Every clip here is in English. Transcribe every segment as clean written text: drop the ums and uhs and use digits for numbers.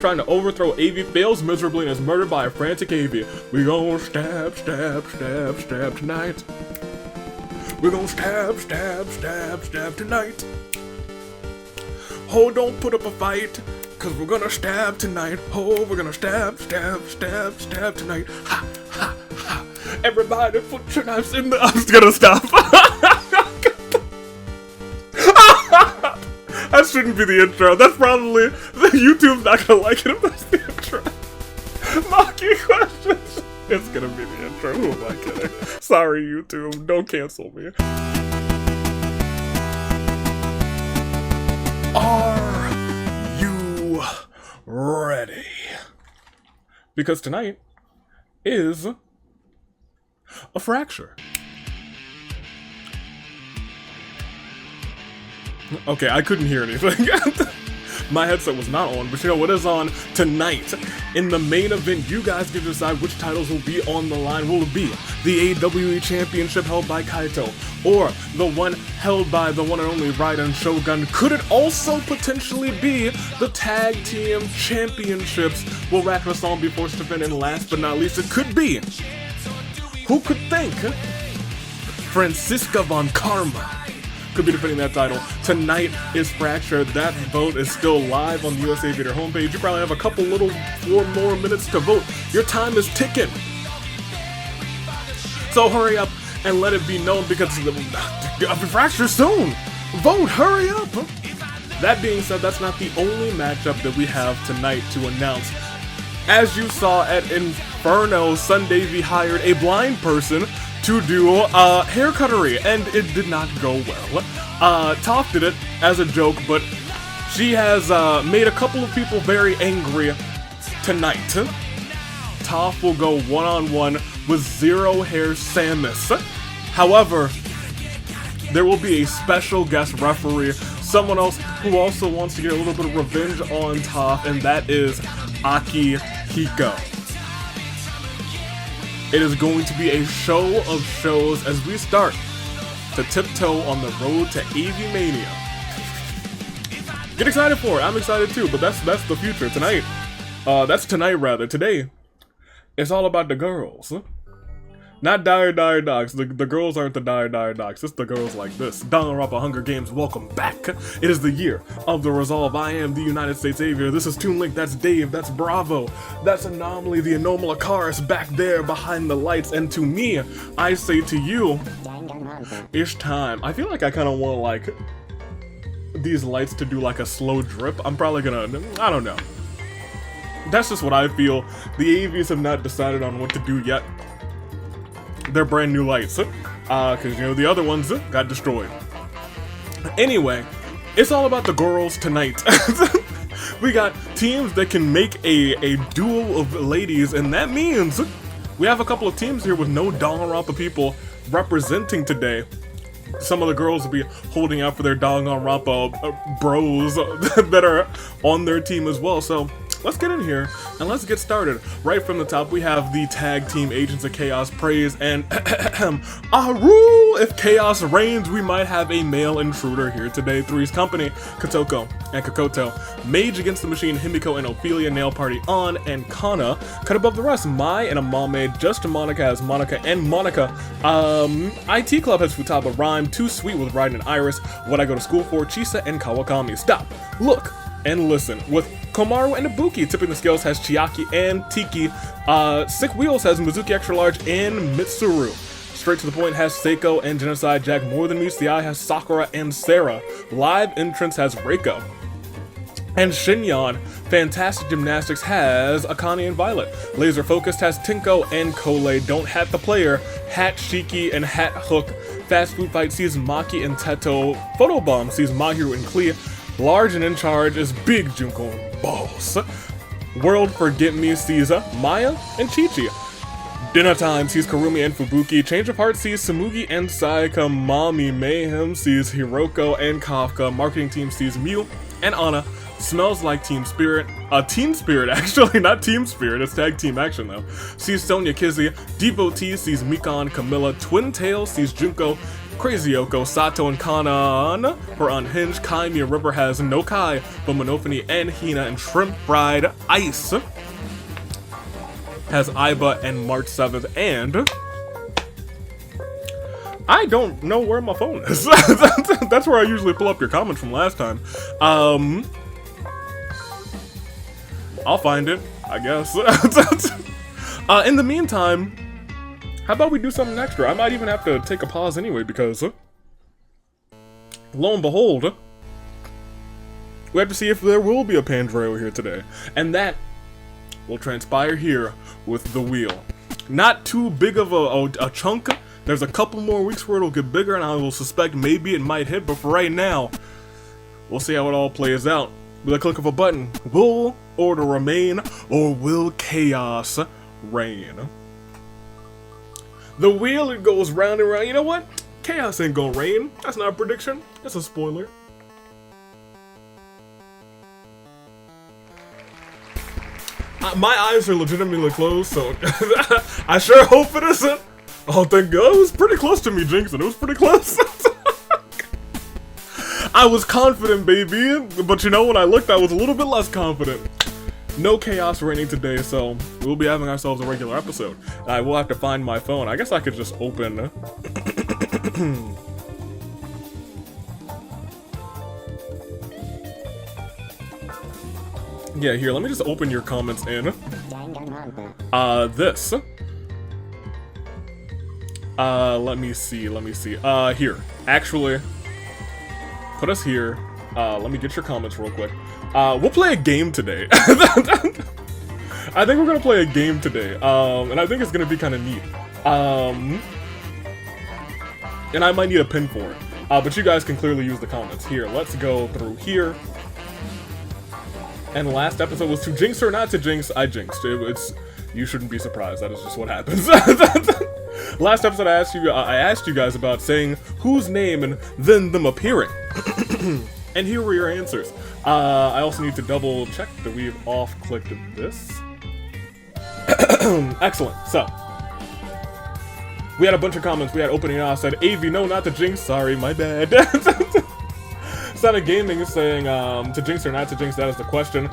trying to overthrow AV fails miserably and is murdered by a frantic AV. We gon' stab, stab, stab, stab tonight. We gon' stab, stab, stab, stab tonight. Oh, don't put up a fight, cause we're gonna stab tonight. Oh, we're gonna stab, stab, stab, stab tonight. Ha, ha, ha. Everybody put your knives in the... I'm just gonna stop. That shouldn't be the intro. That's probably... YouTube's not gonna like it if that's the intro. Mocking questions. It's gonna be the intro. Who am I kidding? Sorry, YouTube. Don't cancel me. Are you ready? Because tonight is a fracture. Okay, I couldn't hear anything. My headset was not on, but you know what is on tonight? In the main event, you guys get to decide which titles will be on the line. Will it be the AWE Championship held by Kaito, or the one held by the one and only Raiden Shogun? Could it also potentially be the Tag Team Championships? Will Rakunasan be forced to defend? And last but not least, it could be... Who could think? Francisca Von Karma could be defending that title. Tonight is Fracture. That vote is still live on the USA Vader homepage. You probably have a couple little 4 more minutes to vote. Your time is ticking. So hurry up and let it be known because Fracture soon. Vote, hurry up. That being said, that's not the only matchup that we have tonight to announce. As you saw at Inferno, Sundavy hired a blind person to do hair cuttery, and it did not go well. Toph did it as a joke, but she has made a couple of people very angry tonight. Toph will go one-on-one with Zero Hair Samus. However, there will be a special guest referee, someone else who also wants to get a little bit of revenge on Toph, and that is Akihiko. It is going to be a show of shows as we start to tiptoe on the road to AV Mania. Get excited for it. I'm excited too, but that's the future. Tonight, that's tonight rather. Today, it's all about the girls. Not dire dogs. The girls aren't the dire dogs. It's the girls like this. Danganronpa Hunger Games, welcome back. It is the year of the resolve. I am the United States Savior. This is Toon Link. That's Dave. That's Bravo. That's Anomaly, the Anomalakaris back there behind the lights. And to me, I say to you, it's time. I feel like I kind of want like these lights to do like a slow drip. I'm probably gonna, I don't know. That's just what I feel. The AVs have not decided on what to do yet. They're brand new lights, because you know the other ones got destroyed. Anyway, it's all about the girls tonight. We got teams that can make a duo of ladies, and that means we have a couple of teams here with no Danganronpa people representing today. Some of the girls will be holding out for their Danganronpa bros that are on their team as well. So let's get in here and let's get started. Right from the top, we have the tag team Agents of Chaos Praise and Aru. If chaos reigns, we might have a male intruder here today. Three's Company, Kotoko and Kokoto. Mage Against the Machine, Himiko and Ophelia. Nail Party On and Kana. Cut above the rest, Mai and Amame. Just Monica has Monica and Monica. IT Club has Futaba Rhyme. Too Sweet with Raiden and Iris. What I Go to School For, Chisa and Kawakami. Stop, look, and listen. With Komaru and Ibuki tipping the scales has Chiaki and Tiki. Sick Wheels has Mizuki Extra Large and Mitsuru. Straight to the Point has Seiko and Genocide. Jack More Than Meets the Eye has Sakura and Sarah. Live Entrance has Reiko and Shinyon. Fantastic Gymnastics has Akane and Violet. Laser Focused has Tinko and Kole. Don't Hat the Player, Hat Shiki and Hat Hook. Fast Food Fight sees Maki and Teto. Photobomb sees Mahiru and Klee. Large and In Charge is Big Junko and Boss. World Forget Me sees Maya and Chi-Chi. Dinner Time sees Karumi and Fubuki. Change of Heart sees Samugi and Sayaka. Mommy Mayhem sees Hiroko and Kafka. Marketing Team sees Mew and Anna. Smells Like Team Spirit. Team Spirit, actually, not Team Spirit. It's Tag Team Action, though. Sees Sonya Kizzy. Devotee sees Mikan, Camilla. Twin Tail sees Junko. Crazy Yoko, Sato, and Kanan for Unhinged. Kai Mia River has no Kai, but Monophony and Hina, and Shrimp Bride Ice has Aiba and March 7th, and I don't know where my phone is. That's where I usually pull up your comments from last time. I'll find it, I guess. In the meantime, how about we do something extra? I might even have to take a pause anyway, because lo and behold, we have to see if there will be a Pandreo here today. And that will transpire here with the wheel. Not too big of a chunk. There's a couple more weeks where it'll get bigger, and I will suspect maybe it might hit, but for right now, we'll see how it all plays out. With a click of a button, will order remain, or will chaos reign? The wheel, it goes round and round. You know what? Chaos ain't gonna reign. That's not a prediction. That's a spoiler. My eyes are legitimately closed, so I sure hope it isn't. Oh, thank God. It was pretty close to me jinxing. It was pretty close. I was confident, baby. But you know, when I looked, I was a little bit less confident. No chaos reigning today, so we'll be having ourselves a regular episode. I will have to find my phone. I guess I could just open... Yeah, here, let me just open your comments in. This. Let me see. Here. Actually, put us here. Let me get your comments real quick. We'll play a game today. I think we're gonna play a game today. And I think it's gonna be kind of neat. And I might need a pin for it. But you guys can clearly use the comments. Here, let's go through here. And last episode was to jinx or not to jinx. I jinxed. You shouldn't be surprised. That is just what happens. Last episode, I asked you guys about saying whose name and then them appearing. And here were your answers. I also need to double check that we've off-clicked this. Excellent. So we had a bunch of comments. We had opening off said, AV, no, not to jinx. Sorry, my bad. Sonic Gaming is saying, to jinx or not to jinx, that is the question.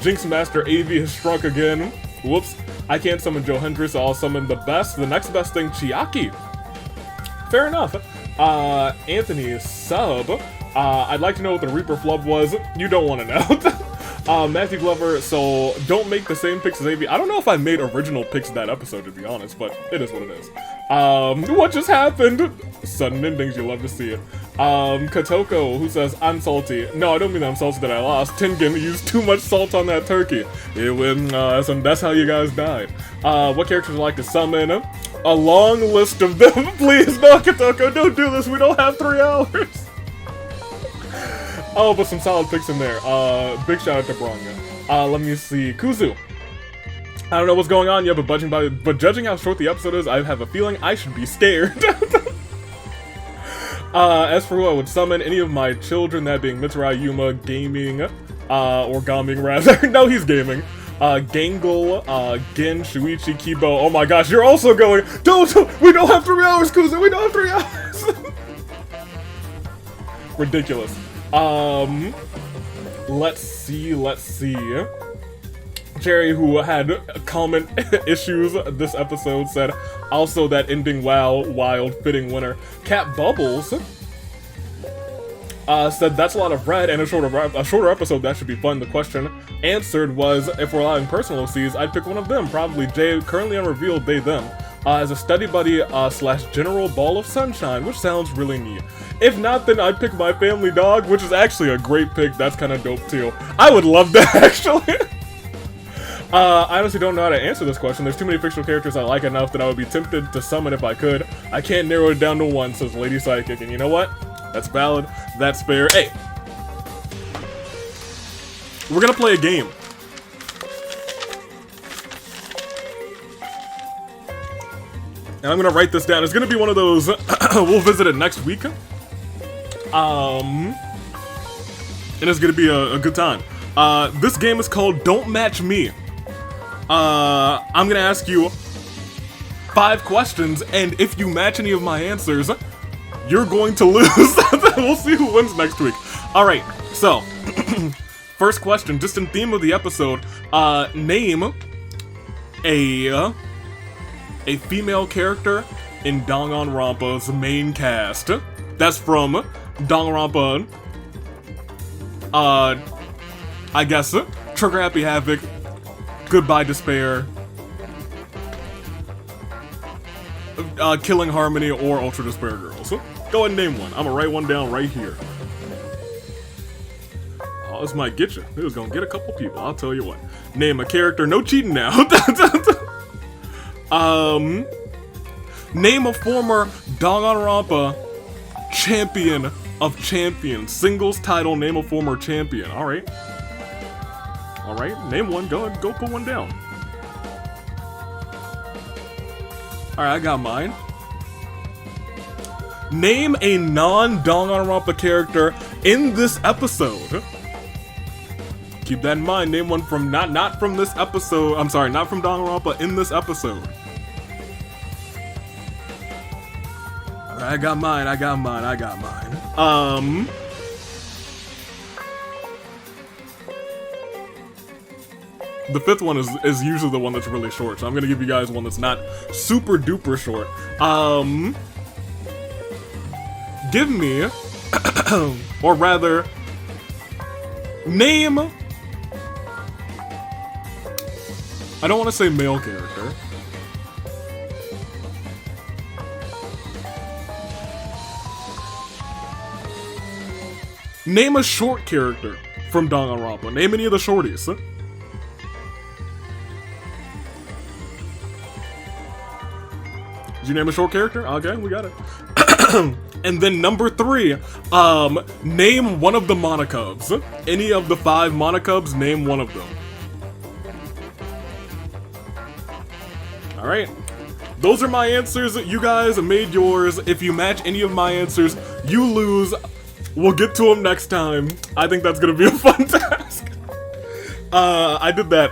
Jinx Master AV has shrunk again. Whoops. I can't summon Joe Hendry, so I'll summon the next best thing, Chiaki. Fair enough. Anthony Sub. I'd like to know what the Reaper Flub was. You don't want to know. Matthew Glover, so don't make the same picks as AV. I don't know if I made original picks that episode, to be honest, but it is what it is. What just happened? Sudden endings, you love to see it. Katoko, who says, I'm salty. No, I don't mean I'm salty that I lost. Tengen used too much salt on that turkey. That's how you guys died. What characters would you like to summon? A long list of them. Please, no, Katoko, don't do this. We don't have 3 hours. Oh, but some solid picks in there. Big shout out to Bronya. Let me see. Kuzu. I don't know what's going on yet, but judging how short the episode is, I have a feeling I should be scared. As for who I would summon, any of my children, that being Mitsurai, Yuma, Gaming, or Gaming rather. No, he's gaming. Gangle, Gin, Shuichi, Kibo. Oh my gosh, you're also going. We don't have 3 hours, Kuzu. We don't have 3 hours. Ridiculous. Let's see. Jerry, who had comment issues this episode, said, also that ending wild, fitting winner. Cat Bubbles said, that's a lot of red and a shorter episode, that should be fun. The question answered was, if we're allowing personal OCs, I'd pick one of them, probably Jay, currently unrevealed, they, them. As a study buddy / general ball of sunshine, which sounds really neat. If not, then I'd pick my family dog, which is actually a great pick. That's kind of dope too. I would love that, actually. I honestly don't know how to answer this question. There's too many fictional characters I like enough that I would be tempted to summon if I could. I can't narrow it down to one, says Lady Psychic. And you know what? That's valid. That's fair. Hey! We're gonna play a game. And I'm gonna write this down. It's gonna be one of those, we'll visit it next week. And it's gonna be a good time. This game is called Don't Match Me. I'm gonna ask you 5 questions, and if you match any of my answers, you're going to lose. We'll see who wins next week. Alright, so, first question, just in theme of the episode, name a female character in Danganronpa's main cast. That's from Danganronpa, I guess, Trigger Happy Havoc, Goodbye Despair, Killing Harmony, or Ultra Despair Girls. Go ahead and name one. I'm gonna write one down right here. Oh, this might get you. It was gonna get a couple people, I'll tell you what. Name a character, no cheating now. Name a former Danganronpa champion of champions. Singles title, name a former champion. Alright. Alright, name one. Go put one down. Alright, I got mine. Name a non-Danganronpa character in this episode. Keep that in mind. Name one from not from this episode. I'm sorry, not from Danganronpa, in this episode. Alright, I got mine. The fifth one is usually the one that's really short, so I'm gonna give you guys one that's not super duper short. Give me, or rather, name, I don't want to say male character. Name a short character from Danganronpa. Name any of the shorties. Did you name a short character? Okay, we got it. And then number 3, name one of the Monocubs. Any of the 5 Monocubs, name one of them. Alright. Those are my answers. You guys made yours. If you match any of my answers, you lose. We'll get to them next time. I think that's gonna be a fun task. I did that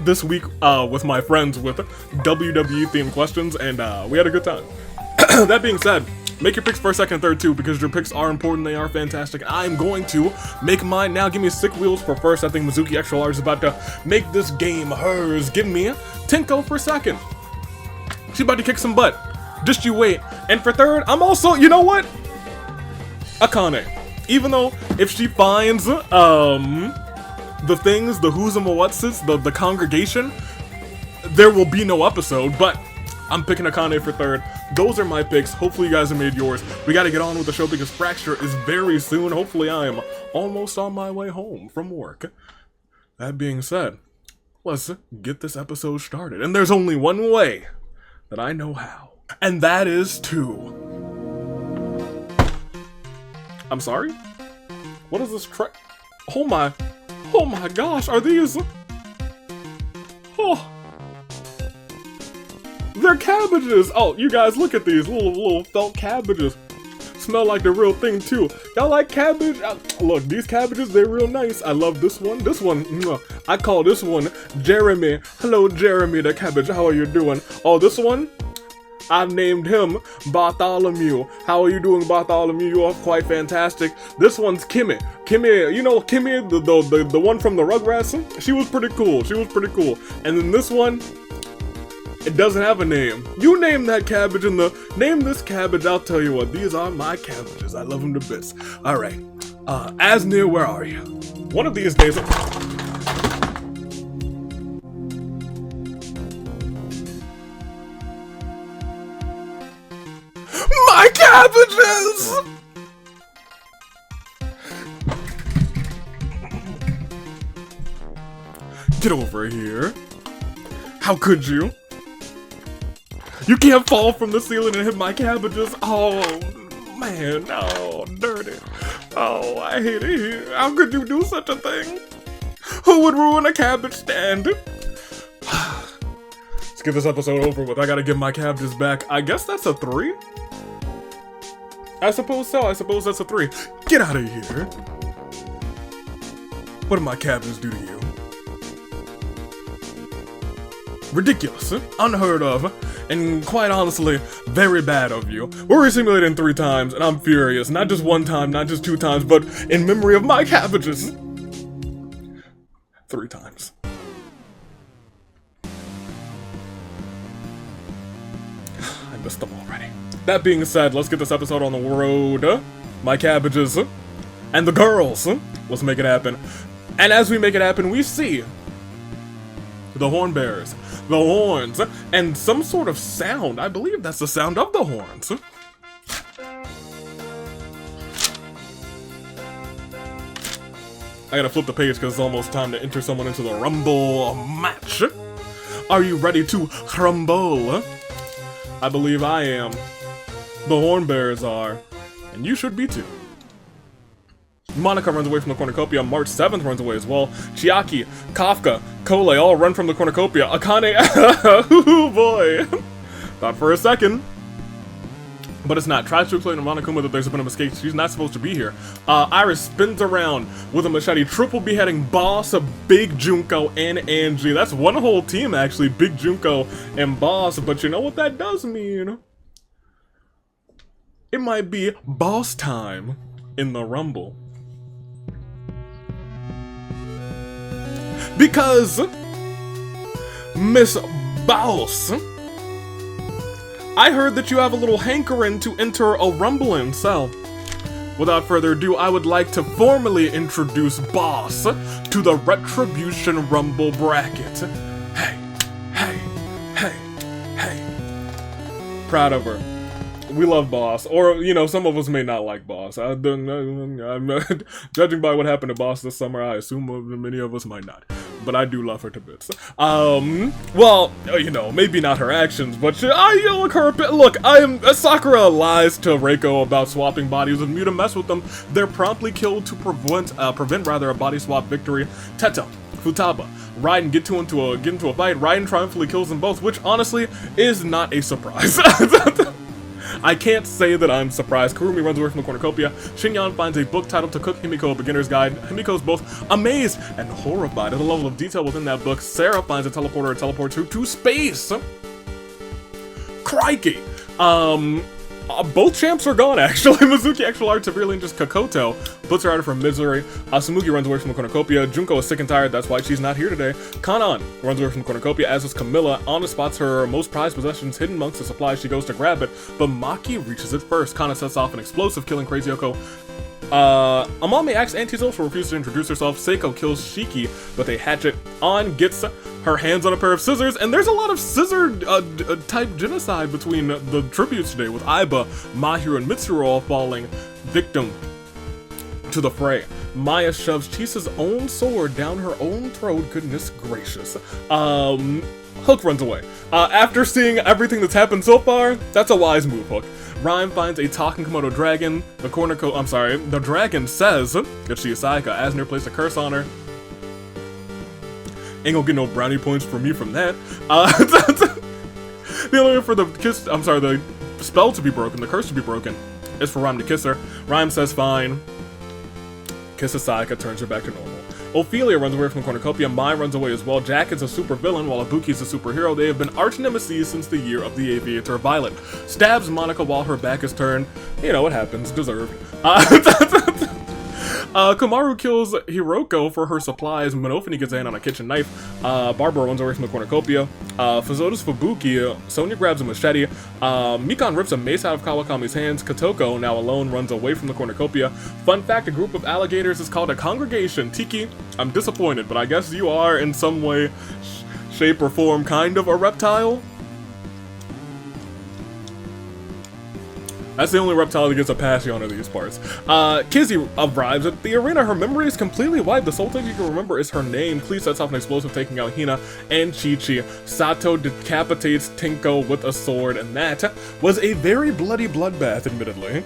this week with my friends with WWE themed questions, and we had a good time. That being said, make your picks first, second, and third too, because your picks are important, they are fantastic. I'm going to make mine now. Give me Sick Wheels for first. I think Mizuki Extra Large is about to make this game hers. Give me Tinko for second. She's about to kick some butt. Just you wait. And for third, I'm also, you know what? Akane. Even though if she finds the things, the who's and what's-its, the congregation, there will be no episode, but I'm picking Akane for third. Those are my picks. Hopefully you guys have made yours. We gotta get on with the show because Fracture is very soon. Hopefully I am almost on my way home from work. That being said, let's get this episode started. And there's only one way that I know how. And that is to... I'm sorry? What is this track? Oh my gosh, are these... Oh... They're cabbages! Oh, you guys, look at these little felt cabbages. Smell like the real thing, too. Y'all like cabbage? Look, these cabbages, they're real nice. I love this one. This one, I call this one Jeremy. Hello, Jeremy the cabbage. How are you doing? Oh, this one? I've named him Bartholomew. How are you doing, Bartholomew? You are quite fantastic. This one's Kimmy. Kimmy, you know Kimmy, the one from the Rugrats? She was pretty cool. And then this one... It doesn't have a name. You name that cabbage in the... Name this cabbage, I'll tell you what. These are my cabbages. I love them to bits. Alright. Asnir, where are you? One of these days... My cabbages! Get over here. How could you? You can't fall from the ceiling and hit my cabbages. Oh, man, no, dirty. Oh, I hate it here. How could you do such a thing? Who would ruin a cabbage stand? Let's get this episode over with. I gotta give my cabbages back. I guess that's a 3? I suppose so. I suppose that's a 3. Get out of here. What did my cabbages do to you? Ridiculous. Unheard of. and quite honestly, very bad of you. We're resimulating 3 times, and I'm furious. Not just 1 time, not just 2 times, but in memory of my cabbages. 3 times. I missed them already. That being said, let's get this episode on the road. My cabbages and the girls. Let's make it happen. And as we make it happen, we see the horn bearers, the horns, and some sort of sound. I believe that's the sound of the horns. I gotta flip the page because it's almost time to enter someone into the Rumble match. Are you ready to rumble? I believe I am. The horn bearers are, and you should be too. Monica runs away from the cornucopia. March 7th runs away as well. Chiaki, Kafka, Kole all run from the cornucopia. Akane, oh boy. Thought for a second. But it's not. Tries to explain to Monokuma that there's been a mistake. She's not supposed to be here. Iris spins around with a machete. Triple beheading Boss, Big Junko, and Angie. That's one whole team, actually. Big Junko and Boss. But you know what that does mean? It might be boss time in the Rumble. Because Miss Boss, I heard that you have a little hankering to enter a rumbling, so without further ado, I would like to formally introduce Boss to the Retribution Rumble bracket. Hey, hey, hey, hey. Proud of her. We love Boss, or, you know, some of us may not like Boss. I'm judging by what happened to Boss this summer, I assume many of us might not. But I do love her to bits. Well, you know, maybe not her actions, but Sakura lies to Reiko about swapping bodies with Mew to mess with them. They're promptly killed to prevent a body swap victory. Teto, Futaba, Raiden get into a fight. Raiden triumphantly kills them both, which honestly is not a surprise. I can't say that I'm surprised. Kurumi runs away from the cornucopia. Shinyan finds a book titled To Cook Himiko, a Beginner's Guide. Himiko's both amazed and horrified at the level of detail within that book. Sarah finds a teleporter and teleports her to space. Crikey! Both champs are gone, actually. Mizuki actual art severely injures Kakoto, puts her out of her misery. Sumugi runs away from the cornucopia. Junko is sick and tired, that's why she's not here today. Kanan runs away from the cornucopia, as does Camilla. Anna spots her most prized possessions hidden amongst the supplies. She goes to grab it, but Maki reaches it first. Kana sets off an explosive, killing Crazy Yoko. Amame acts antisocial, refuses to introduce herself. Seiko kills Shiki with a hatchet. An gets her hands on a pair of scissors, and there's a lot of scissor type genocide between the tributes today, with Aiba, Mahiru, and Mitsuru all falling victim to the fray. Maya shoves Chisa's own sword down her own throat. Goodness gracious. Hook runs away. After seeing everything that's happened so far, that's a wise move, Hook. Rhyme finds a talking Komodo dragon. The dragon says that she is Sayaka. Asner placed a curse on her. Ain't gonna get no brownie points for me from that. The only way for the spell to be broken, the curse to be broken, is for Rhyme to kiss her. Rhyme says fine. Kisses Sayaka, turns her back to normal. Ophelia runs away from the cornucopia. Mai runs away as well. Jack is a super villain, while Ibuki is a superhero. They have been arch nemesis since the year of the Aviator. Violet stabs Monica while her back is turned. You know, it happens. Deserved. Kamaru kills Hiroko for her supplies. Monofini gets a hand on a kitchen knife. Barbara runs away from the cornucopia. Fazota's Fubuki. Sonya grabs a machete. Mikan rips a mace out of Kawakami's hands. Katoko, now alone, runs away from the cornucopia. Fun fact, a group of alligators is called a congregation. Tiki, I'm disappointed, but I guess you are in some way, shape, or form kind of a reptile? That's the only reptile that gets a pass on these parts. Kizzy arrives at the arena. Her memory is completely wiped. The sole thing you can remember is her name. Klee sets off an explosive, taking out Hina and Chi-Chi. Sato decapitates Tinko with a sword, and that was a very bloody bloodbath, admittedly.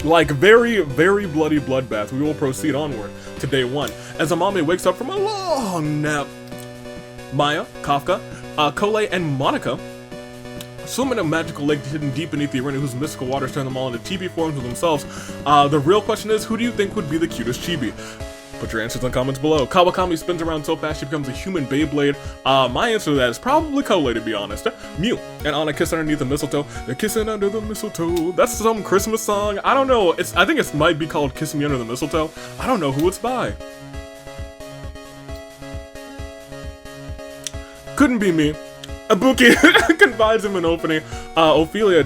Like, very, very bloody bloodbath. We will proceed onward to day 1. As Amame wakes up from a long nap, Maya, Kafka, Kole, and Monica swim in a magical lake hidden deep beneath the arena, whose mystical waters turn them all into chibi forms of themselves. The real question is, who do you think would be the cutest chibi? Put your answers in the comments below. Kawakami spins around so fast she becomes a human Beyblade. My answer to that is probably Kole, to be honest. Mew and Anna kiss underneath the mistletoe. They're kissing under the mistletoe. That's some Christmas song. I don't know. I think it might be called Kiss Me Under the Mistletoe. I don't know who it's by. Couldn't be me. Ibuki confides him in opening. Ophelia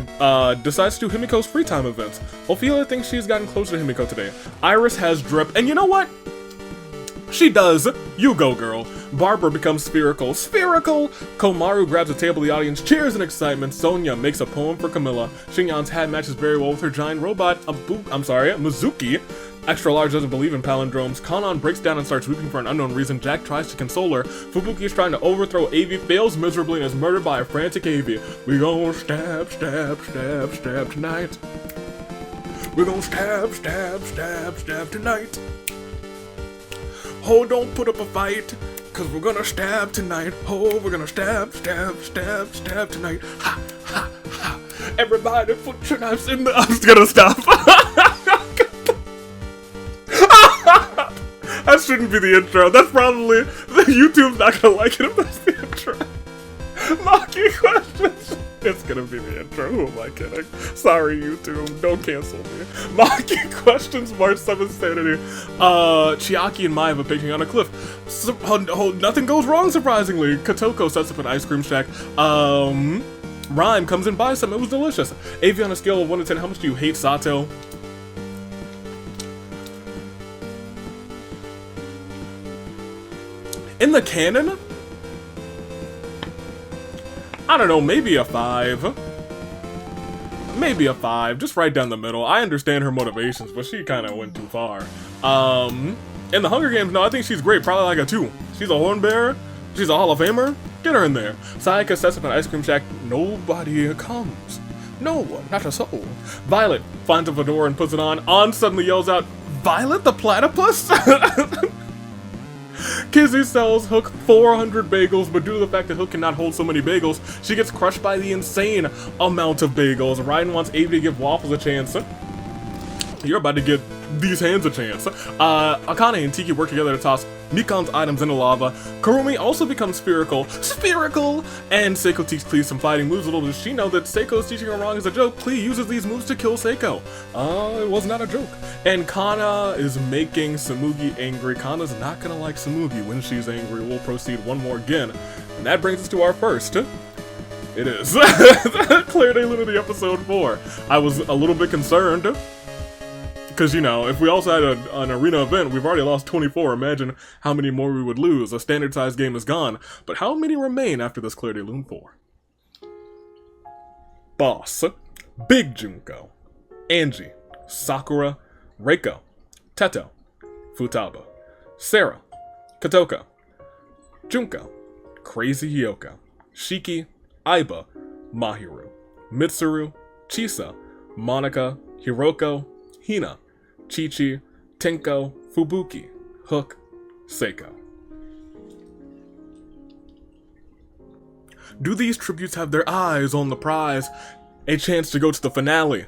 decides to do Himiko's free time events. Ophelia thinks she's gotten closer to Himiko today. Iris has drip, and you know what? She does. You go, girl. Barbara becomes spherical. Spherical! Komaru grabs a table. The audience cheers in excitement. Sonia makes a poem for Camilla. Xingyan's hat matches very well with her giant robot. Mizuki. Extra Large doesn't believe in palindromes. Kanon breaks down and starts weeping for an unknown reason. Jack tries to console her. Fubuki is trying to overthrow Avi, fails miserably, and is murdered by a frantic Avi. We gon' stab, stab, stab, stab tonight. We gon' stab, stab, stab, stab tonight. Oh, don't put up a fight, cause we're gonna stab tonight. Oh, we're gonna stab, stab, stab, stab tonight. Ha, ha, ha. Everybody put your knives in the... I'm just gonna stop. That shouldn't be the intro. That's probably... YouTube's not gonna like it if that's the intro. Mocking questions. It's gonna be the intro. Who am I kidding? Sorry, YouTube. Don't cancel me. Mocking questions, March 7th sanity. Chiaki and Maiva picking on a cliff. Nothing goes wrong, surprisingly. Kotoko sets up an ice cream shack. Rhyme comes and buys some. It was delicious. Avi, on a scale of 1 to 10, how much do you hate Sato? In the canon? I don't know, maybe a 5. Maybe a 5, just right down the middle. I understand her motivations, but she kind of went too far. In the Hunger Games, no, I think she's great, probably like a 2. She's a horn bearer, she's a Hall of Famer, get her in there. Sayaka sets up an ice cream shack, nobody comes. No one, not a soul. Violet finds a fedora and puts it on. An suddenly yells out, Violet the platypus? Kizzy sells Hook 400 bagels, but due to the fact that Hook cannot hold so many bagels, she gets crushed by the insane amount of bagels. Ryan wants Avi to give Waffles a chance. You're about to get these hands a chance. Akane and Tiki work together to toss Mikan's items into lava. Kurumi also becomes spherical. Spherical! And Seiko teaches Klee some fighting moves. Little does she know that Seiko's teaching her wrong as a joke. Klee uses these moves to kill Seiko. It was not a joke. And Kana is making Samugi angry. Kana's not gonna like Samugi when she's angry. We'll proceed one more again. And that brings us to our first. It is. Claire Day Lunity episode 4. I was a little bit concerned. Because, you know, if we also had an arena event, we've already lost 24. Imagine how many more we would lose. A standard-sized game is gone. But how many remain after this Clear Day Lune 4? Boss, Big Junko, Angie, Sakura, Reiko, Teto, Futaba, Sarah, Kotoko, Junko, Crazy Hyoko, Shiki, Aiba, Mahiru, Mitsuru, Chisa, Monica, Hiroko, Hina, Chi-Chi, Tenko, Fubuki, Hook, Seiko. Do these tributes have their eyes on the prize? A chance to go to the finale.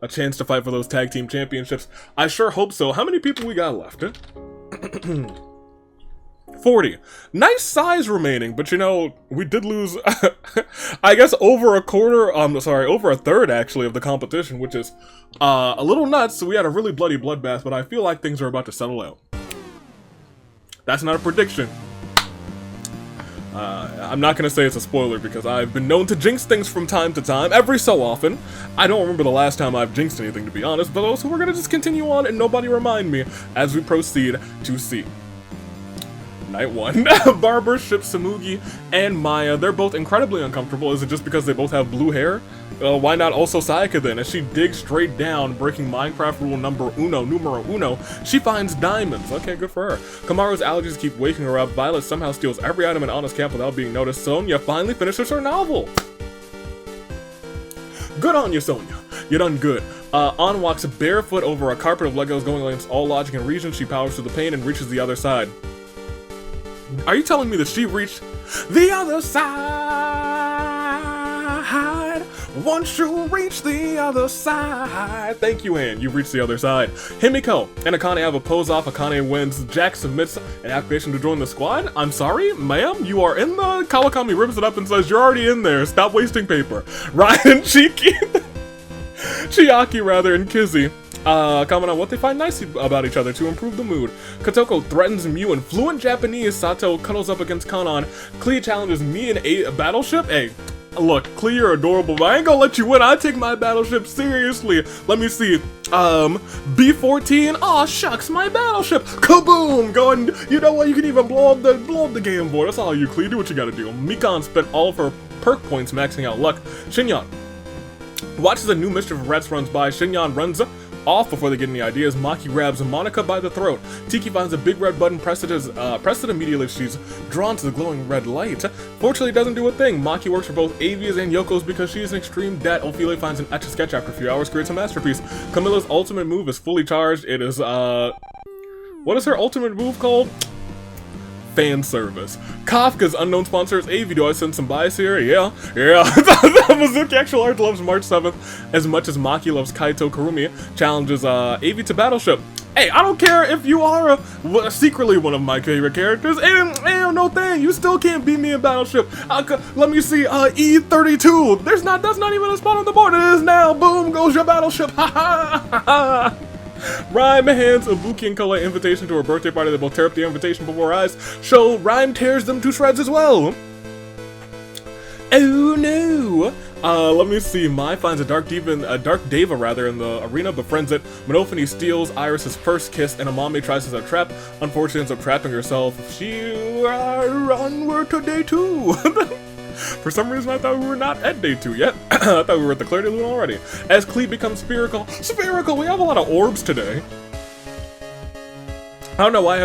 A chance to fight for those tag team championships. I sure hope so. How many people we got left? 40. Nice size remaining, but you know, we did lose, I guess, over a third, actually, of the competition, which is a little nuts. So we had a really bloody bloodbath, but I feel like things are about to settle out. That's not a prediction. I'm not gonna say it's a spoiler because I've been known to jinx things from time to time, every so often. I don't remember the last time I've jinxed anything, to be honest, but also we're gonna just continue on and nobody remind me as we proceed to see. Night 1. Barber ships Samugi and Maya. They're both incredibly uncomfortable. Is it just because they both have blue hair? Why not also Sayaka then? As she digs straight down, breaking Minecraft rule numero uno, she finds diamonds. Okay, good for her. Kamaru's allergies keep waking her up. Violet somehow steals every item in Anna's camp without being noticed. Sonia finally finishes her novel. Good on you, Sonia. You done good. An walks barefoot over a carpet of Legos going against all logic and reason. She powers through the pain and reaches the other side. Are you telling me that she reached the other side? Once you reach the other side. Thank you, Anne. You've reached the other side. Himiko and Akane have a pose off. Akane wins. Jack submits an application to join the squad. I'm sorry, ma'am. You are in the... Kawakami rips it up and says, you're already in there. Stop wasting paper. Ryan, Chiaki rather, and Kizzy comment on what they find nice about each other to improve the mood. Kotoko threatens Mew in fluent Japanese. Sato cuddles up against Kanon. Klee challenges me in a battleship. Hey, look, Klee, you're adorable, but I ain't gonna let you win. I take my battleship seriously. Let me see. B-14. Aw, shucks, my battleship. Kaboom! Going. You know what? You can even blow up the game board. That's all you, Klee. Do what you gotta do. Mikan spent all of her perk points maxing out luck. Shinyan watches a new mischief of rats runs by. Shinyan runs off before they get any ideas. Maki grabs Monica by the throat. Tiki finds a big red button, pressed it immediately as she's drawn to the glowing red light. Fortunately, it doesn't do a thing. Maki works for both Avia's and Yoko's because she is an extreme debt. Ophelia finds an etch-a-sketch after a few hours, creates a masterpiece. Camilla's ultimate move is fully charged. It is, what is her ultimate move called? Fan service. Kafka's unknown sponsor is Avi. Do I send some bias here? Yeah. Mizuki Actual Art loves March 7th as much as Maki loves Kaito. Karumi challenges Avi to Battleship. Hey, I don't care if you are secretly one of my favorite characters. And no thing, you still can't beat me in Battleship. Let me see, E32. That's not even a spot on the board. It is now. Boom goes your Battleship. Ha ha ha. Rhyme hands Ibuki and Kole invitation to her birthday party. They both tear up the invitation before her eyes. So Rhyme tears them to shreds as well. Oh no! Let me see. Mai finds a dark deva in the arena, befriends it. Monofony steals Iris' first kiss, and Amami tries to set a trap. Unfortunately, ends up trapping herself. She onward to day 2. For some reason, I thought we were not at day 2 yet. I thought we were at the Clarity Loon already. As Klee becomes spherical. Spherical! We have a lot of orbs today. I don't know why we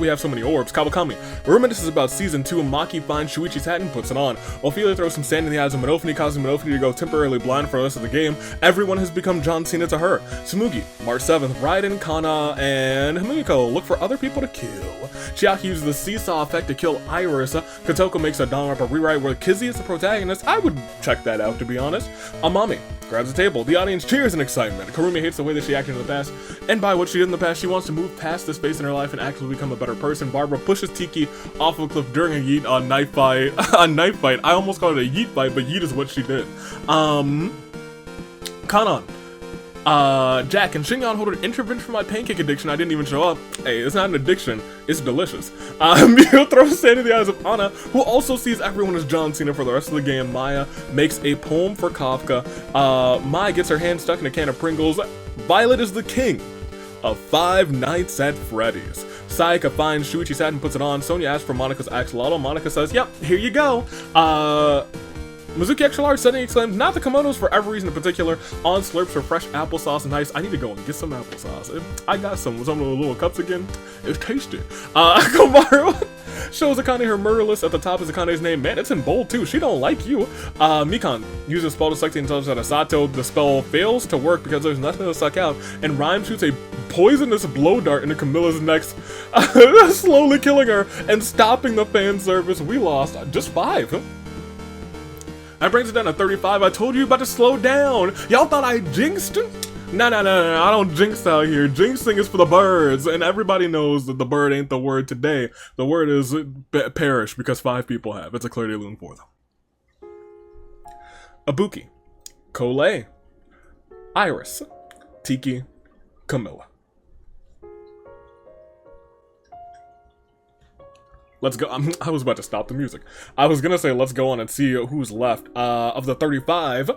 have so many orbs. Kawakami reminisces about season 2 and Maki finds Shuichi's hat and puts it on. Ophelia throws some sand in the eyes of Monofony, causing Monofony to go temporarily blind for the rest of the game. Everyone has become John Cena to her. Tsumugi, March 7th, Raiden, Kana, and Himiko look for other people to kill. Chiaki uses the seesaw effect to kill Iris. Kotoko makes a Danganronpa rewrite where Kizzy is the protagonist. I would check that out, to be honest. Amami grabs a table. The audience cheers in excitement. Karumi hates the way that she acted in the past, and by what she did in the past, she wants to move past this space in her life and actually become a better person. Barbara pushes Tiki off of a cliff during a knife fight. I almost called it a yeet fight, but yeet is what she did. Kanon. Jack and Shinyan hold an intervention for my pancake addiction. I didn't even show up. Hey, it's not an addiction. It's delicious. Mew throws sand in the eyes of Anna, who also sees everyone as John Cena for the rest of the game. Maya makes a poem for Kafka. Maya gets her hand stuck in a can of Pringles. Violet is the king of Five Nights at Freddy's. Sayaka finds Shuichi's hat and puts it on. Sonia asks for Monica's axolotl. Monica says, yep, here you go. Mizuki Actual Art suddenly exclaims, not the kimonos for every reason in particular. On slurps for fresh applesauce and ice. I need to go and get some applesauce. I got some of the little cups again. It's tasty. Komaru shows Akane her murder list. At the top is Akane's name. Man, it's in bold too. She don't like you. Mikan uses spell to suck the intelligence out of Sato. The spell fails to work because there's nothing to suck out. And Rhyme shoots a poisonous blow dart into Camilla's neck, slowly killing her and stopping the fan service. We lost just 5. That brings it down to 35. I told you about to slow down. Y'all thought I jinxed? No, I don't jinx out here. Jinxing is for the birds, and everybody knows that the bird ain't the word today. The word is perish because 5 people have. It's a Clarity Loon for them. Ibuki, Kole, Iris, Tiki, Camilla. Let's go. I was about to stop the music. I was gonna say let's go on and see who's left. Of the 35,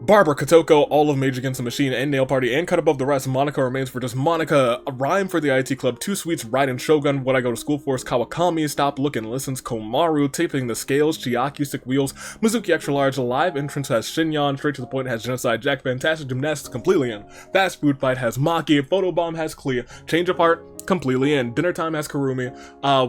Barbara, Kotoko, all of Mage Against the Machine, and Nail Party, and cut above the rest. Monica remains for just Monica. A Rhyme for the IT Club. 2 Sweets, Raiden, Shogun. What I Go to School For. Kawakami, Stop, Look, and Listens. Komaru, Taping the Scales. Chiaki, Sick Wheels. Mizuki Extra Large. Live Entrance has Shinyan. Straight to the Point has Genocide. Jack, Fantastic Gymnastics, completely in. Fast Food Fight has Maki. Photobomb has Clea. Change of Heart, completely in. Dinner Time has Karumi.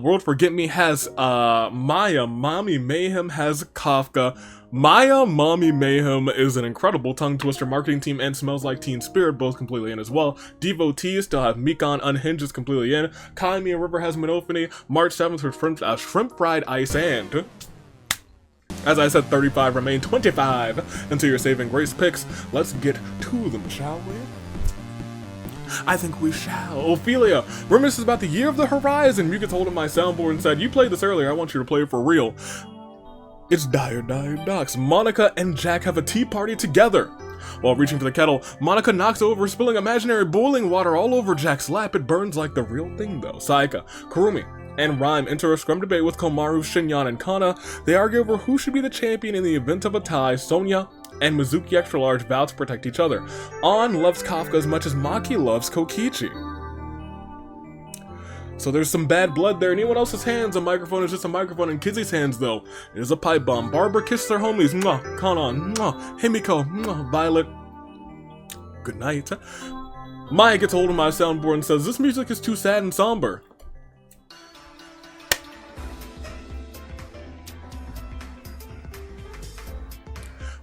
World Forget Me has Maya. Mommy Mayhem has Kafka. Maya Mommy Mayhem is an incredible tongue twister. Marketing Team and Smells Like Teen Spirit, both completely in as well. Devotees still have Mikan. Unhinged is completely in. Kaimi and River has Monofony. March 7th for shrimp fried ice and As I said, 35 remain, 25 until your saving grace picks. Let's get to them, shall we? I think we shall. Ophelia reminisces about the Year of the Horizon. Mucus holding my soundboard and said, "You played this earlier, I want you to play it for real." It's dire ducks. Monica and Jack have a tea party together. While reaching for the kettle, Monica knocks over, spilling imaginary boiling water all over Jack's lap. It burns like the real thing though. Sayaka, Kurumi, and Rhyme enter a scrum debate with Komaru, Shinyan, and Kana. They argue over who should be the champion in the event of a tie. Sonia and Mizuki Extra Large vow to protect each other. An loves Kafka as much as Maki loves Kokichi. So there's some bad blood there. Anyone else's hands, a microphone is just a microphone. In Kizzy's hands, though, it is a pipe bomb. Barbara kisses their homies. Mwah. Kanan. Mwah. Himiko. Mwah. Violet. Good night. Maya gets hold of my soundboard and says, "This music is too sad and somber."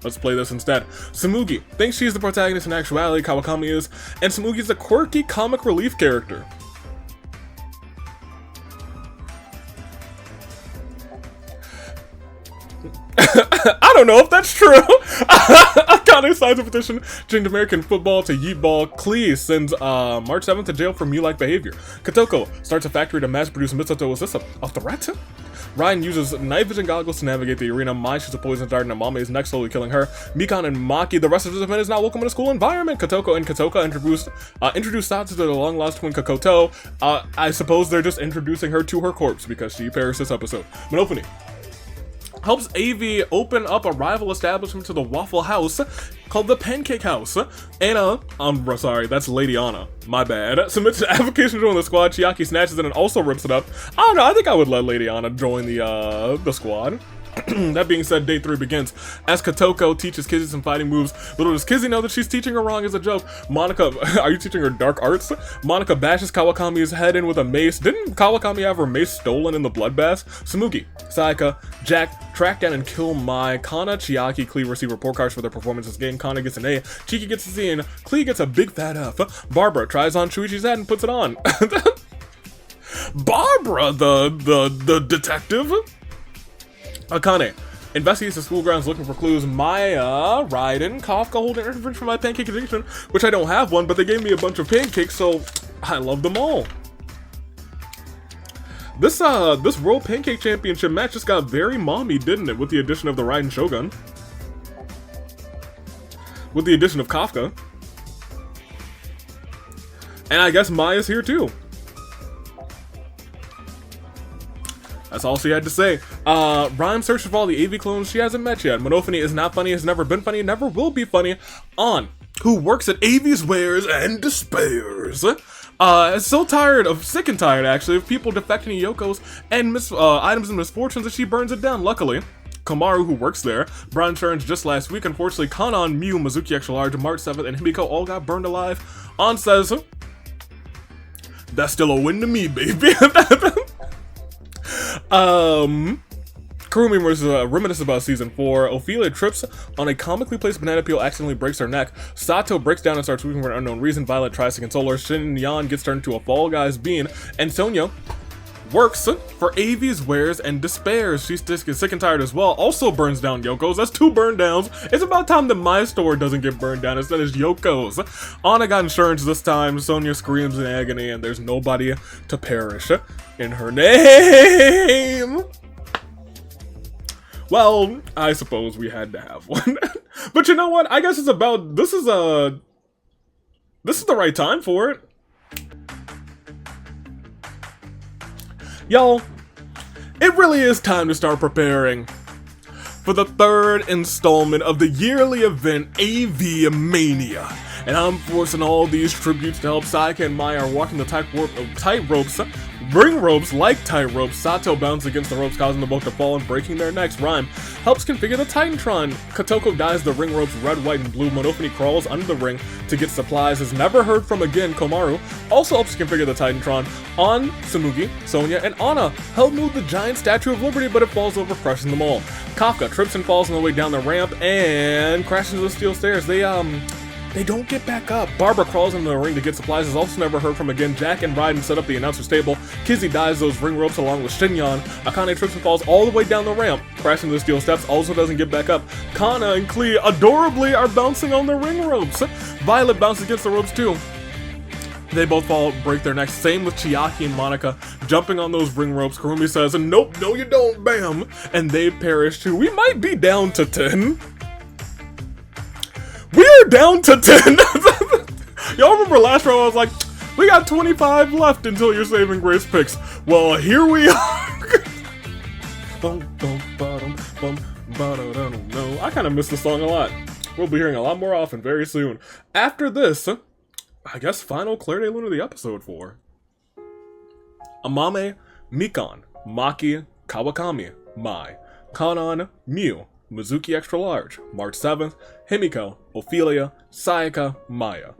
Let's play this instead. Tsumugi thinks she's the protagonist in actuality, Kawakami is, and Tsumugi is a quirky comic relief character. I don't know if that's true. Akane signs a petition changed American football to Yeetball. Klee sends March 7th to jail for mule-like behavior. Kotoko starts a factory to mass-produce Mitsuto. Is this a threat? Ryan uses night vision goggles to navigate the arena. Mai shoots a poison dart and Amame is next, slowly killing her. Mikan and Maki, the rest of the event is not welcome in a school environment. Kotoko and Kotoka introduced Satsu to the long-lost twin Kokoto. I suppose they're just introducing her to her corpse because she perished this episode. Monophony helps AV open up a rival establishment to the Waffle House called the Pancake House. Anna, I'm sorry, that's Lady Anna, my bad, submits an application to join the squad. Chiaki snatches it and also rips it up. I don't know, I think I would let Lady Anna join the squad. That being said, day 3 begins. As Kotoko teaches Kizzy some fighting moves, little does Kizzy know that she's teaching her wrong as a joke. Monica, are you teaching her dark arts? Monica bashes Kawakami's head in with a mace. Didn't Kawakami have her mace stolen in the bloodbath? Tsumugi, Sayaka, Jack track down and kill Mai. Kana, Chiaki, Klee receive report cards for their performances game. Kana gets an A, Chiki gets a C, and Klee gets a big fat F. Barbara tries on Shuichi's head and puts it on. Barbara, the detective. Akane investigates the school grounds looking for clues. Maya, Raiden, Kafka holding intervention for my pancake addiction, which I don't have one, but they gave me a bunch of pancakes, so I love them all. This World Pancake Championship match just got very mommy, didn't it? With the addition of the Raiden Shogun. With the addition of Kafka. And I guess Maya's here too. That's all she had to say. Rhyme searches for all the AV clones she hasn't met yet. Monophony is not funny, has never been funny, never will be funny. On, who works at AV's Wares and despairs. Is so sick and tired actually, of people defecting to Yoko's and items and misfortunes that she burns it down, luckily. Komaru, who works there, brought insurance just last week. Unfortunately, Kanan, Mew, Mizuki Extra Large, March 7th, and Himiko all got burned alive. On says, "That's still a win to me, baby." Kurumi reminisces about season 4. Ophelia trips on a comically placed banana peel, accidentally breaks her neck. Sato breaks down and starts weeping for an unknown reason. Violet tries to console her. Shin Yan gets turned into a Fall Guys bean. And Sonia works for AV's Wares and despairs. She's sick and tired as well. Also burns down Yoko's. That's 2 burn downs. It's about time that my store doesn't get burned down instead of Yoko's. Anna got insurance this time. Sonia screams in agony and there's nobody to perish in her name. Well, I suppose we had to have one. But you know what? I guess it's about, this is the right time for it. Y'all, it really is time to start preparing for the 3rd installment of the yearly event AV Mania. And I'm forcing all these tributes to help. Sayaka and Maya are walking the tight ropes, ring ropes like tight ropes. Sato bounces against the ropes, causing them both to fall and breaking their necks. Rhyme helps configure the Titantron. Kotoko dyes the ring ropes red, white, and blue. Monophony crawls under the ring to get supplies. Is never heard from again. Komaru also helps configure the Titantron. On, Tsumugi, Sonia, and Anna help move the giant Statue of Liberty, but it falls over, crushing them all. Kafka trips and falls on the way down the ramp and crashes into the steel stairs. They don't get back up. Barbara crawls into the ring to get supplies, is also never heard from again. Jack and Raiden set up the announcer's table. Kizzy dives those ring ropes along with Shinyan. Akane trips and falls all the way down the ramp, crashing the steel steps, also doesn't get back up. Kana and Klee adorably are bouncing on the ring ropes. Violet bounces against the ropes too. They both fall, break their necks. Same with Chiaki and Monica, jumping on those ring ropes. Karumi says, nope, no you don't, bam! And they perish too. We might be down to 10. We're down to 10! Y'all remember last round I was like, we got 25 left until your saving grace picks. Well, here we are. I kind of miss this song a lot. We'll be hearing a lot more often very soon. After this, I guess final Claire de Lune of the episode 4. Amame, Mikan, Maki, Kawakami, Mai, Kanan, Mew, Mizuki Extra Large, March 7th, Himiko, Ophelia, Sayaka, Maya,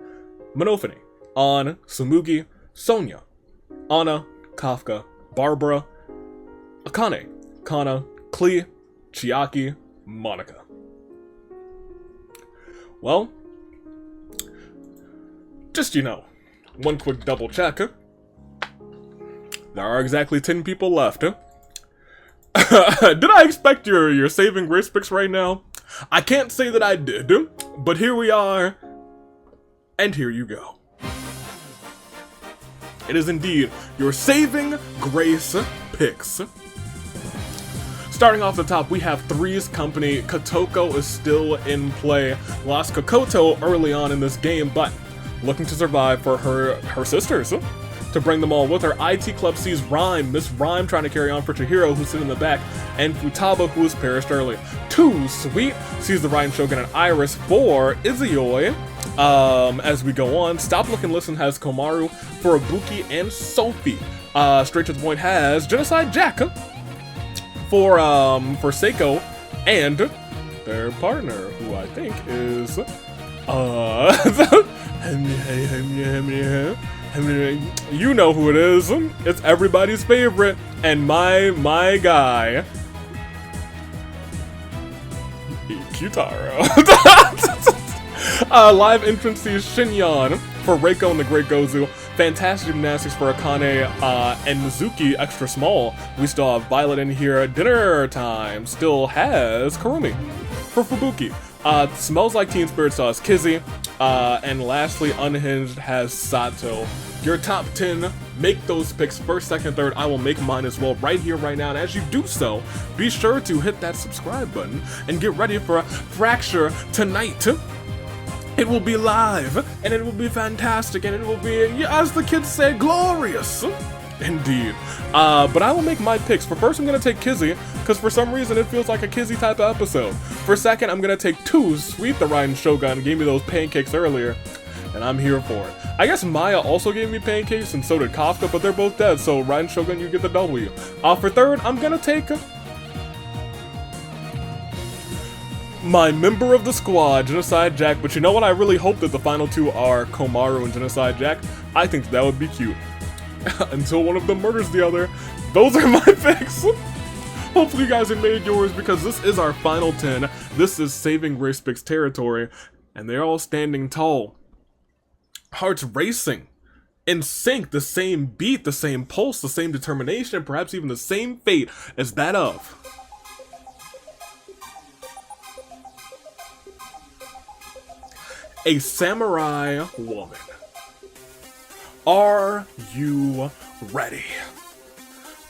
Monophony, An, Sumugi, Sonia, Anna, Kafka, Barbara, Akane, Kana, Klee, Chiaki, Monica. Well, just, one quick double check. There are exactly 10 people left. Did I expect your saving grace picks right now? I can't say that I did, but here we are, and here you go. It is indeed your saving grace picks. Starting off the top, we have Three's Company. Kotoko is still in play. Lost Kokoto early on in this game, but looking to survive for her sisters. To bring them all with her, IT Club sees Rhyme, Miss Rhyme trying to carry on for Chihiro, who's sitting in the back, and Futaba, who has perished early. Too Sweet sees the Raiden Shogun and Iris for Izuyoi. As we go on, Stop Look and Listen has Komaru for Ibuki and Sophie. Straight to the Point has Genocide Jack for Seiko and their partner, who I think is you know who it is. It's everybody's favorite and my guy, Kyutaro. Live entrance sees Shinyan for Reiko and the Great Gozu. Fantastic gymnastics for Akane and Mizuki extra small. We still have Violet in here. Dinner Time still has Karumi for Fubuki. Smells Like Teen Spirit still has Kizzy. And lastly, Unhinged has Sato. Your top 10, make those picks first, second, third. I will make mine as well right here, right now. And as you do so, be sure to hit that subscribe button and get ready for Fracture tonight. It will be live, and it will be fantastic, and it will be, as the kids say, glorious. Indeed. But I will make my picks. For first, I'm going to take Kizzy, because for some reason it feels like a Kizzy type of episode. For second, I'm going to take Too Sweet, the Raiden Shogun, gave me those pancakes earlier, and I'm here for it. I guess Maya also gave me pancakes, and so did Kafka, but they're both dead, so Raiden Shogun, you get the W. For third, I'm going to take my member of the squad, Genocide Jack, but you know what? I really hope that the final two are Komaru and Genocide Jack. I think that would be cute. Until one of them murders the other. Those are my picks. Hopefully you guys have made yours, because this is our final 10. This is Saving Grace Picks territory, and they're all standing tall. Hearts racing. In sync, the same beat, the same pulse, the same determination, and perhaps even the same fate as that of a samurai woman. Are you ready?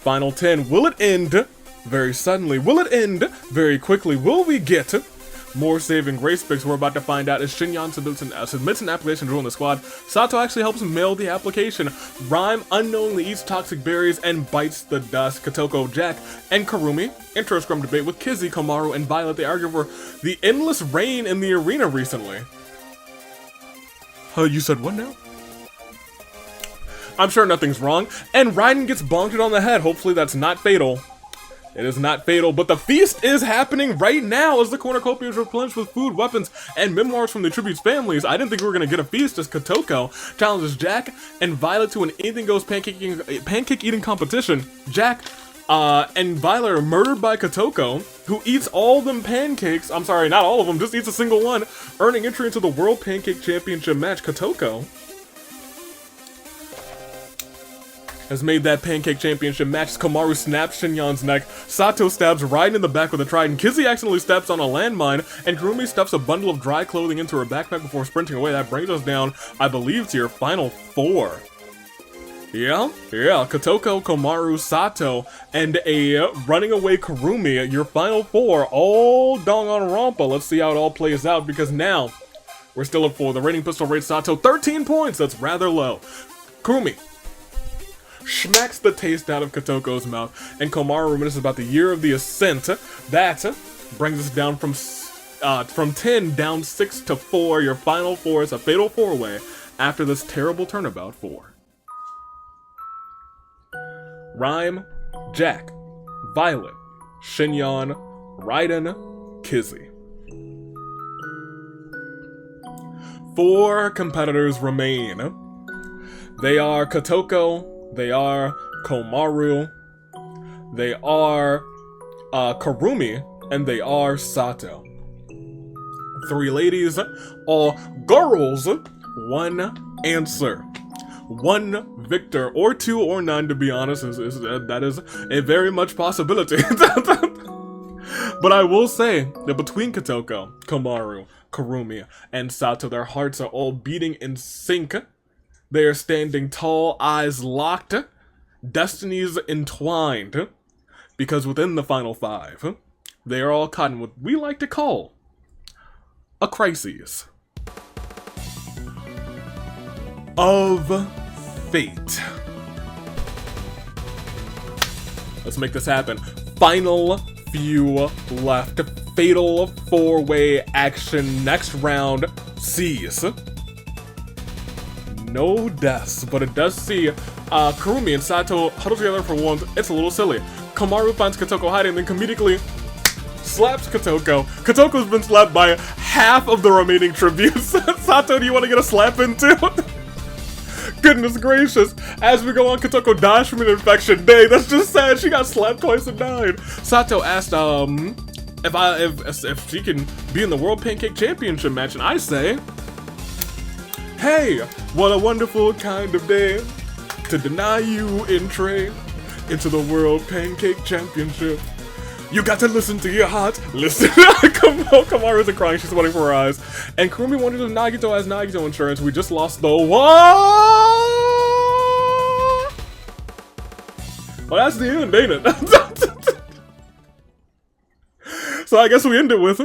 Final 10. Will it end very suddenly? Will it end very quickly? Will we get more saving grace picks? We're about to find out as Shinyan submits an application to join the squad. Sato actually helps him mail the application. Rhyme unknowingly eats toxic berries and bites the dust. Kotoko, Jack, and Karumi intro scrum debate with Kizzy, Komaru, and Violet. They argue for the endless rain in the arena recently. You said what now? I'm sure nothing's wrong. And Raiden gets bonked on the head. Hopefully that's not fatal. It is not fatal, but the feast is happening right now as the cornucopia is replenished with food, weapons, and memoirs from the tribute's families. I didn't think we were going to get a feast as Kotoko challenges Jack and Violet to an anything-goes pancake eating competition. Jack and Violet are murdered by Kotoko. who eats all them pancakes, I'm sorry, not all of them, just eats a single one, earning entry into the World Pancake Championship match. Kotoko has made that Pancake Championship match. Komaru snaps Shinyan's neck. Sato stabs right in the back with a trident. Kizzy accidentally steps on a landmine, and Kurumi stuffs a bundle of dry clothing into her backpack before sprinting away. That brings us down, I believe, to your final 4. Yeah, Kotoko, Komaru, Sato, and a running away Kurumi, your final 4, all Danganronpa. Let's see how it all plays out, because now, we're still at 4. The rating pistol rates Sato 13 points, that's rather low. Kurumi smacks the taste out of Kotoko's mouth, and Komaru reminisces about the year of the ascent. That brings us down from 10 down 6 to 4. Your final 4 is a fatal 4-way after this terrible turnabout 4. Rhyme, Jack, Violet, Shinyan, Raiden, Kizzy. 4 competitors remain. They are Kotoko, they are Komaru, they are Kurumi, and they are Sato. 3 ladies, all girls, 1 answer. 1 victor, or 2 or none, to be honest, that is a very much possibility. But I will say that between Kotoko, Komaru, Kurumi, and Sato, their hearts are all beating in sync. They are standing tall, eyes locked, destinies entwined, because within the final 5, they are all caught in what we like to call a crisis of fate. Let's make this happen. Final few left. Fatal 4-way action. Next round sees no deaths, but it does see Kurumi and Sato huddle together for one. It's a little silly. Komaru finds Kotoko hiding, then comedically slaps Kotoko. Kotoko's been slapped by half of the remaining tributes. Sato, do you want to get a slap in too? Goodness gracious. As we go on, Kotoko dies from an infection. Dang, that's just sad. She got slapped twice and died. Sato asked, if she can be in the World Pancake Championship match, and I say, hey, what a wonderful kind of day to deny you entry into the World Pancake Championship. You got to listen to your heart. Listen. Komaru isn't crying. She's sweating for her eyes. And Kurumi wonders if Nagito has Nagito insurance. We just lost the one. Well, that's the end, ain't it? So I guess we end it with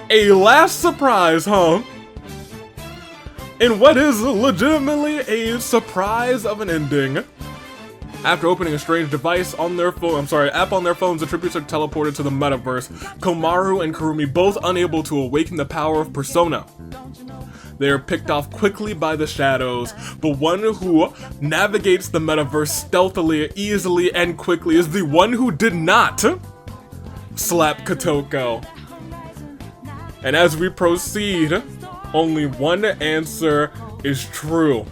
a last surprise, huh? In what is legitimately a surprise of an ending. After opening a strange device on their phone, app on their phones, the tributes are teleported to the metaverse. Komaru and Kurumi both unable to awaken the power of Persona. They are picked off quickly by the shadows. The one who navigates the metaverse stealthily, easily, and quickly is the one who did not slap Kotoko. And as we proceed, only one answer is true.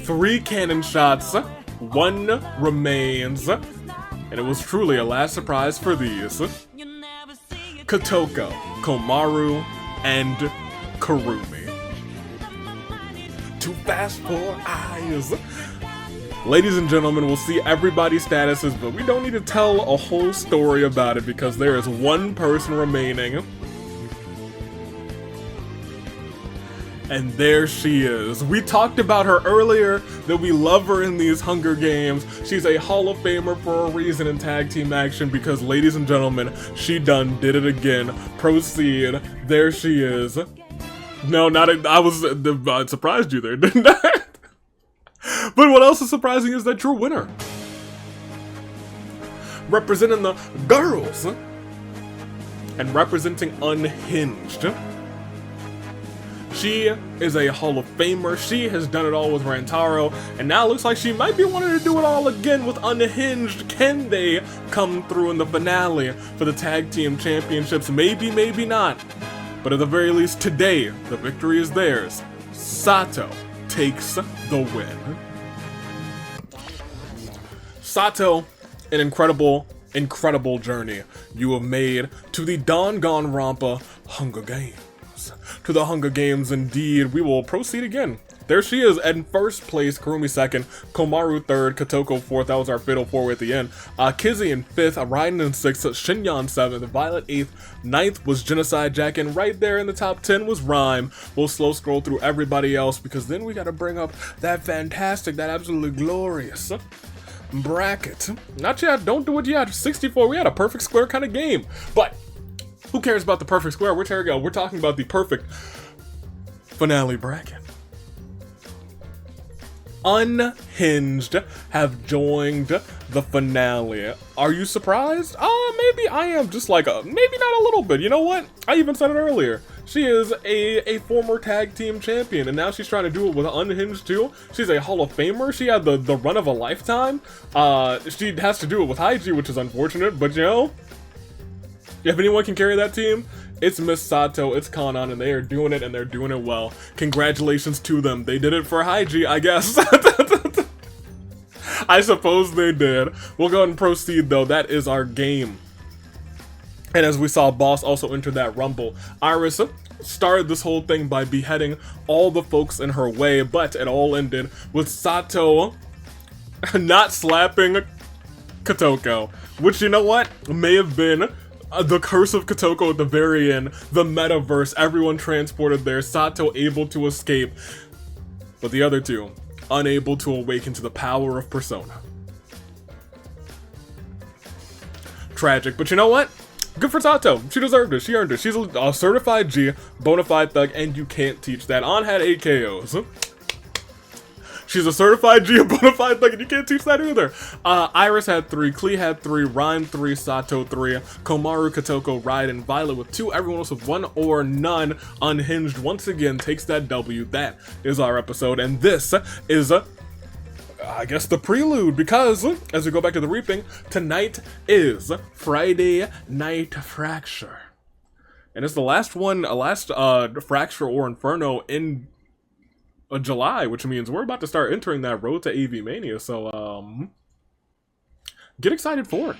3 cannon shots. 1 remains, and it was truly a last surprise for these. Kotoko, Komaru, and Kurumi. Too fast for eyes. Ladies and gentlemen, we'll see everybody's statuses, but we don't need to tell a whole story about it because there is 1 person remaining. And there she is. We talked about her earlier, that we love her in these Hunger Games. She's a Hall of Famer for a reason in tag team action because, ladies and gentlemen, she done did it again. Proceed. There she is. No, I surprised you there, didn't I? But what else is surprising is that you're a winner. Representing the girls. And representing Unhinged. She is a Hall of Famer. She has done it all with Rantaro, and now it looks like she might be wanting to do it all again with Unhinged. Can they come through in the finale for the Tag Team Championships? Maybe, maybe not. But at the very least, today, the victory is theirs. Sato takes the win. Sato an incredible journey you have made to the Danganronpa Hunger Games. To the Hunger Games, indeed. We will proceed again. There she is in first place, Kurumi second, Komaru third, Kotoko fourth, that was our fatal four-way at the end, Kizzy in fifth, Raiden in sixth, Shinyan seventh, Violet eighth, ninth was Genocide Jack, and right there in the top 10 was Rhyme. We'll slow scroll through everybody else because then we gotta bring up that fantastic, that absolutely glorious bracket. Not yet, don't do it yet. 64, we had a perfect square kind of game, but who cares about the perfect square? We're talking about the perfect finale bracket. Unhinged have joined the finale. Are you surprised? Maybe I am, just like maybe not a little bit. You know what? I even said it earlier. She is a former tag team champion, and now she's trying to do it with Unhinged too. She's a Hall of Famer. She had the run of a lifetime. She has to do it with Haiji, which is unfortunate, but you know, if anyone can carry that team, it's Miss Sato, it's Kanan, and they are doing it, and they're doing it well. Congratulations to them. They did it for Haiji, I guess. I suppose they did. We'll go ahead and proceed, though. That is our game. And as we saw, Boss also entered that Rumble. Iris started this whole thing by beheading all the folks in her way, but it all ended with Sato not slapping Kotoko, which, you know what, may have been the curse of Kotoko at the very end, the metaverse, everyone transported there, Sato able to escape, but the other two unable to awaken to the power of Persona. Tragic, but you know what? Good for Sato. She deserved it. She earned it. She's a certified G, bona fide thug, and you can't teach that. An had 8 KOs. She's a certified G, a bona fide thug, and you can't teach that either. Iris had 3, Klee had 3, Rhyme 3, Sato 3, Komaru, Kotoko, Raiden, Violet with 2, everyone else with 1 or none. Unhinged once again takes that W. That is our episode, and this is I guess the prelude, because as we go back to the reaping, tonight is Friday Night Fracture, and it's the last one, Fracture or Inferno in July, which means we're about to start entering that road to AV Mania, so get excited for it.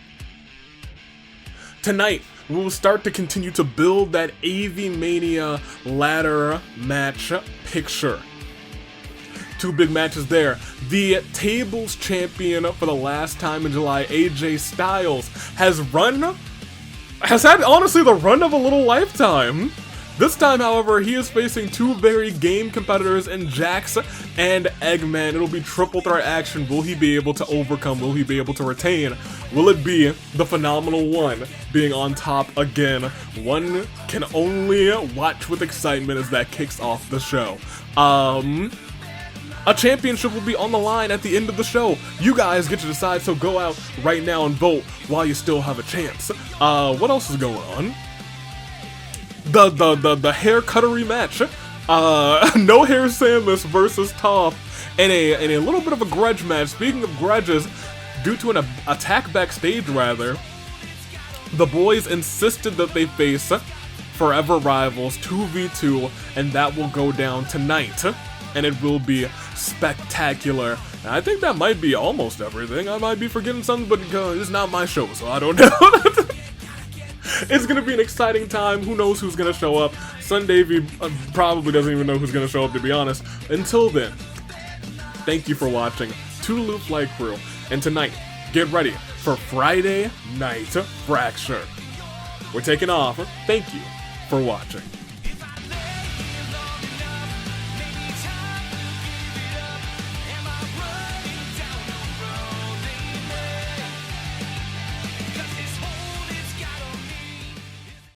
Tonight, we will start to continue to build that AV Mania ladder match picture. 2 big matches there. The tables champion for the last time in July, AJ Styles, has had honestly the run of a little lifetime. This time, however, he is facing 2 very game competitors in Jax and Eggman. It'll be triple threat action. Will he be able to overcome? Will he be able to retain? Will it be the phenomenal one being on top again? One can only watch with excitement as that kicks off the show. A championship will be on the line at the end of the show. You guys get to decide, so go out right now and vote while you still have a chance. What else is going on? The hair cuttery match. No Hair Samus versus Toph in a little bit of a grudge match. Speaking of grudges, due to an attack backstage rather, the boys insisted that they face forever rivals 2v2, and that will go down tonight, and it will be spectacular. And I think that might be almost everything. I might be forgetting something, but it's not my show, so I don't know. It's gonna be an exciting time. Who knows who's gonna show up? Sundavy probably doesn't even know who's gonna show up, to be honest. Until then, thank you for watching. Toodaloo Flight Crew, and tonight, get ready for Friday Night Fracture. We're taking off. Thank you for watching.